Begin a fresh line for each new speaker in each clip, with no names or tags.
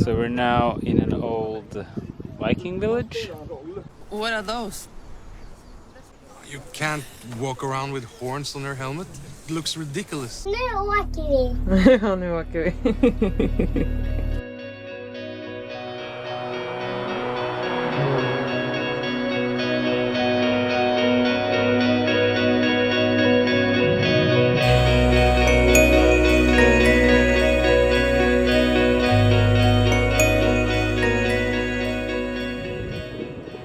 So we're now in an old Viking village.
What are those?
You can't walk around with horns on your helmet. It looks ridiculous.
Nu åker vi.
Ja, nu åker vi.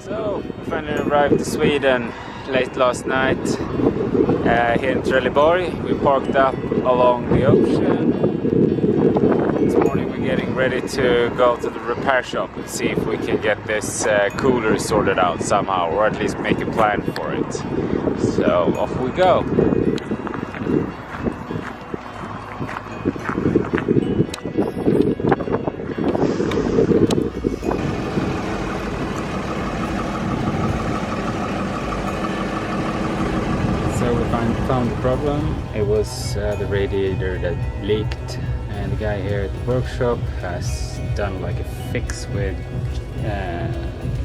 So we finally arrived to Sweden late last night here in Trelleborg. We parked up along the ocean. This morning we're getting ready to go to the repair shop and see if we can get this cooler sorted out somehow, or at least make a plan for it. So off we go. Found the problem. It was the radiator that leaked, and the guy here at the workshop has done like a fix with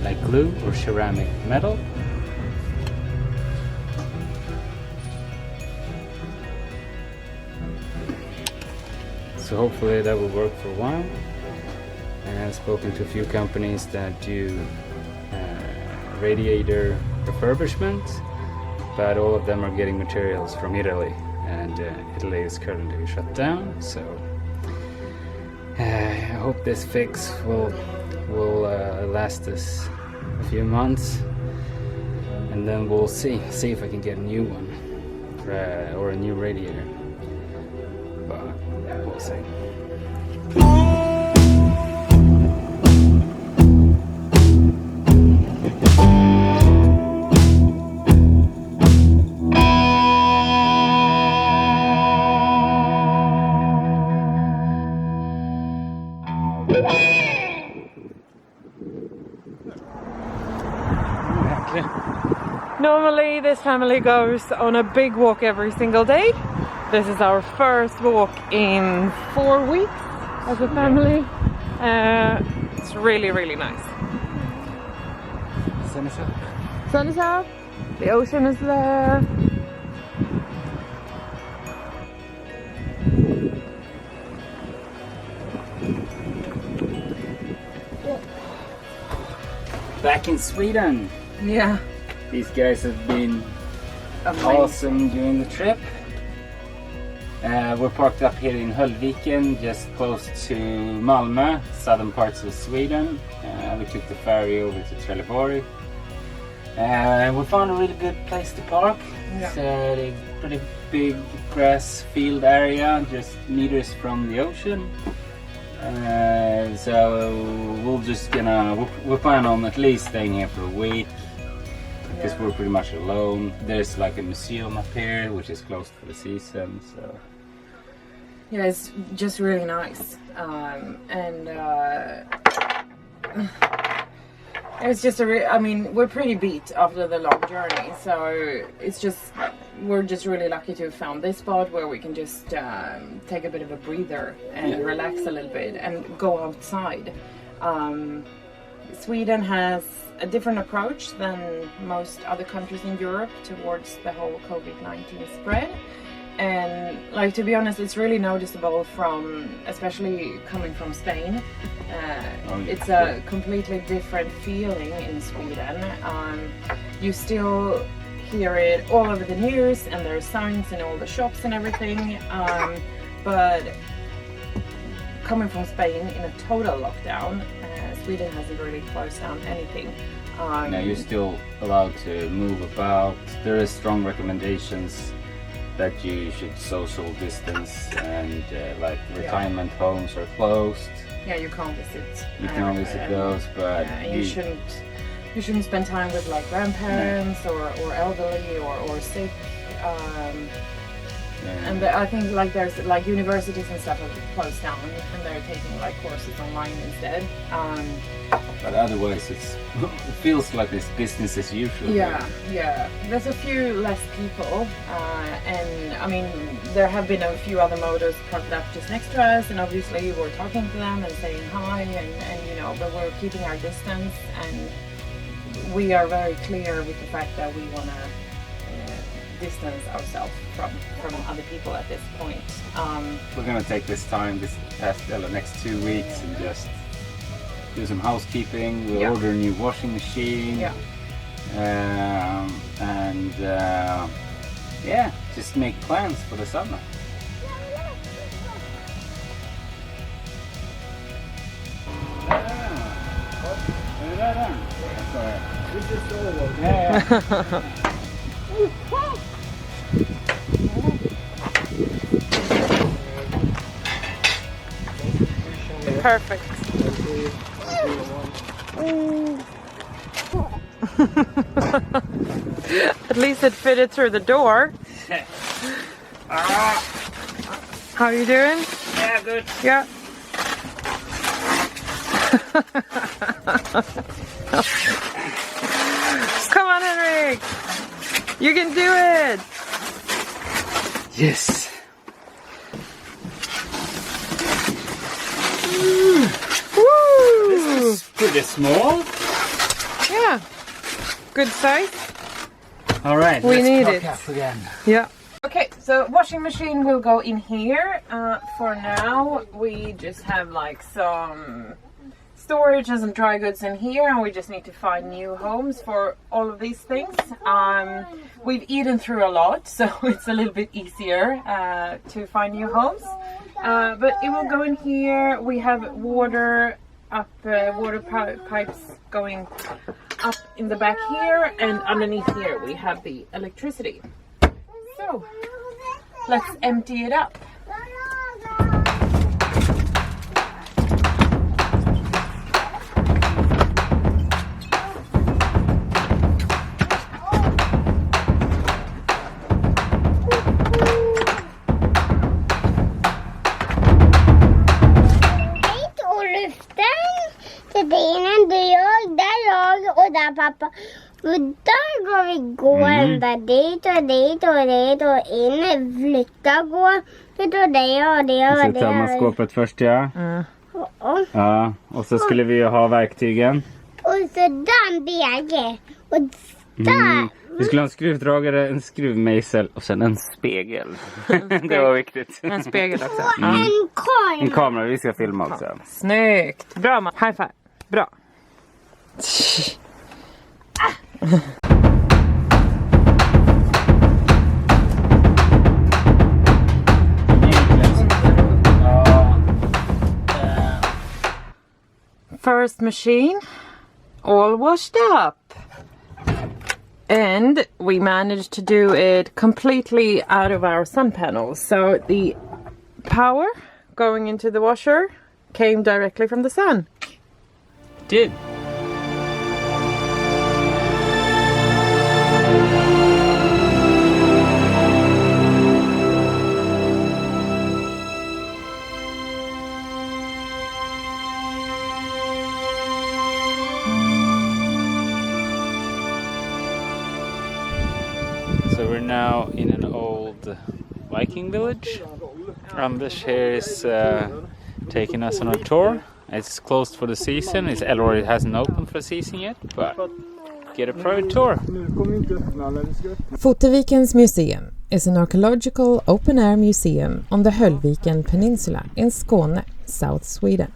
like glue or ceramic metal. So hopefully that will work for a while. And I've spoken to a few companies that do radiator refurbishment, but all of them are getting materials from Italy, and Italy is currently shut down. So I hope this fix will last us a few months, and then we'll see if I can get a new one or a new radiator. But we'll see.
Normally this family goes on a big walk every single day. This is our first walk in 4 weeks as a family. It's really, really nice.
Sun is up.
Sun is up, the ocean is there.
Back in Sweden.
Yeah.
These guys have been
Amazing.
Awesome during the trip. We're parked up here in Höllviken, just close to Malmö, southern parts of Sweden. We took the ferry over to Trelleborg. We found a really good place to park.
Yeah.
It's a pretty big grass field area, just meters from the ocean. So we'll plan on at least staying here for a week, because we're pretty much alone. There's like a museum up here which is closed for the season, so
yeah, it's just really nice. It's just I mean, we're pretty beat after the long journey, so we're just really lucky to have found this spot where we can just take a bit of a breather and relax a little bit and go outside. Sweden has a different approach than most other countries in Europe towards the whole COVID-19 spread. And like, to be honest, it's really noticeable from, especially coming from Spain. It's a completely different feeling in Sweden. You still hear it all over the news, and there are signs in all the shops and everything. But coming from Spain in a total lockdown, Sweden hasn't really closed down anything.
now you're still allowed to move about. There is strong recommendations that you should social distance, and like retirement homes are closed.
Yeah, you can't visit.
You can't visit those, but
you shouldn't spend time with like grandparents or elderly or sick. And I think like there's like universities and stuff have closed down, and they're taking like courses online instead.
But otherwise, it feels like it's business as usual.
Yeah. There's a few less people, and I mean there have been a few other motors parked up just next to us, and obviously we're talking to them and saying hi, and you know, but we're keeping our distance, and we are very clear with the fact that we want to distance ourselves from other people at this point.
We're gonna take this time, next 2 weeks, and just do some housekeeping. We'll order a new washing machine. Just make plans for the summer.
Perfect. At least it fitted through the door. How are you doing?
Yeah, good.
Yeah. Come on, Henrik. You can do it.
Yes.
Woo!
This is pretty small.
Yeah. Good size.
All right.
We need
pack
it.
up again.
Yeah. Okay, so washing machine will go in here. For now, we just have like some storage and some dry goods in here, and we just need to find new homes for all of these things. We've eaten through a lot, so it's a little bit easier to find new homes. But it will go in here. We have water pipes going up in the back here, and underneath here we have the electricity. So let's empty it up.
Pappa, och där går vi gående dit och dit och dit och in, flytta gå, ut och det och det och det.
Så tar man skåpet först, ja. Ja, och så skulle vi ju ha verktygen.
Och så den bägen och där.
Vi skulle ha en skruvdragare, en skruvmejsel och sen en spegel. Det var viktigt.
En spegel också.
Och en kamera.
En kamera, vi ska filma också.
Snyggt. Bra, man. High five. Bra. First machine, all washed up. And we managed to do it completely out of our sun panels. So the power going into the washer came directly from the sun.
Did. So we're now in an old Viking village. Anders here is taking us on a tour. It's closed for the season. It hasn't opened for the season yet, but get a private tour.
Fotevikens Museum is an archaeological open-air museum on the Höllviken Peninsula in Skåne, South Sweden.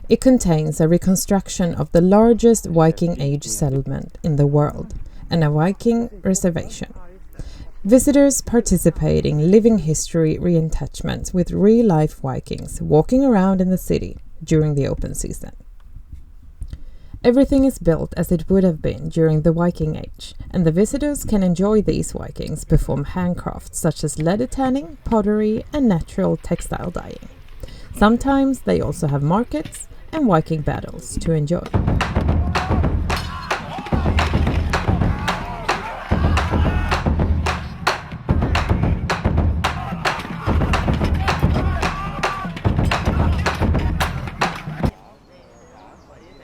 It contains a reconstruction of the largest Viking Age settlement in the world and a Viking reservation. Visitors participate in living history reenactments with real-life Vikings walking around in the city during the open season. Everything is built as it would have been during the Viking Age, and the visitors can enjoy these Vikings perform handcrafts such as leather tanning, pottery, and natural textile dyeing. Sometimes they also have markets and Viking battles to enjoy.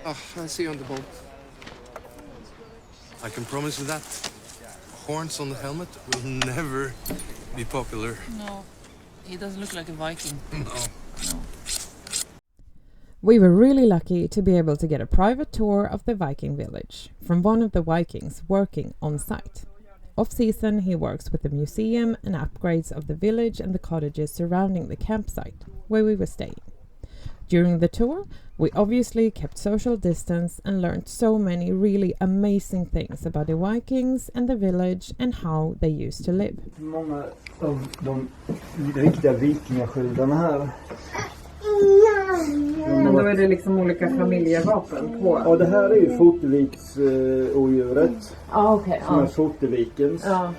Oh, I'll see you on the boat. I can promise you that. Horns on the helmet will never be popular.
No, he doesn't look like a Viking.
No.
We were really lucky to be able to get a private tour of the Viking Village from one of the Vikings working on site. Off-season, he works with the museum and upgrades of the village and the cottages surrounding the campsite where we were staying. During the tour, we obviously kept social distance and learned so many really amazing things about the Vikings and the village and how they used to live.
Många av de riktiga vikingasköldarna här.
Men då är det liksom olika familjevapen på.
Ja, det här är ju Foteviks odjuret.
Ja, okej.
Som är Fotevikens.
Ja.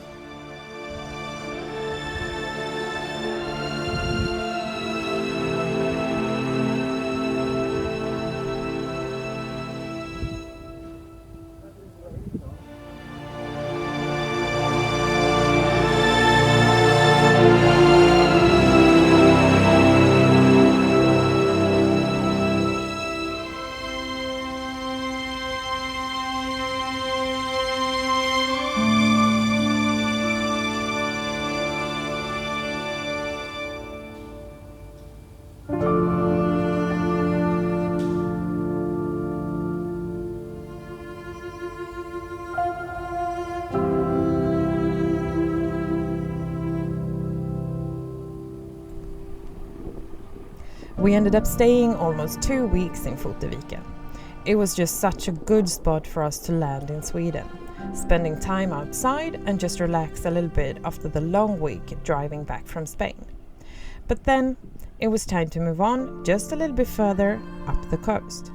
We ended up staying almost 2 weeks in Foteviken. It was just such a good spot for us to land in Sweden, spending time outside and just relax a little bit after the long week driving back from Spain. But then it was time to move on just a little bit further up the coast.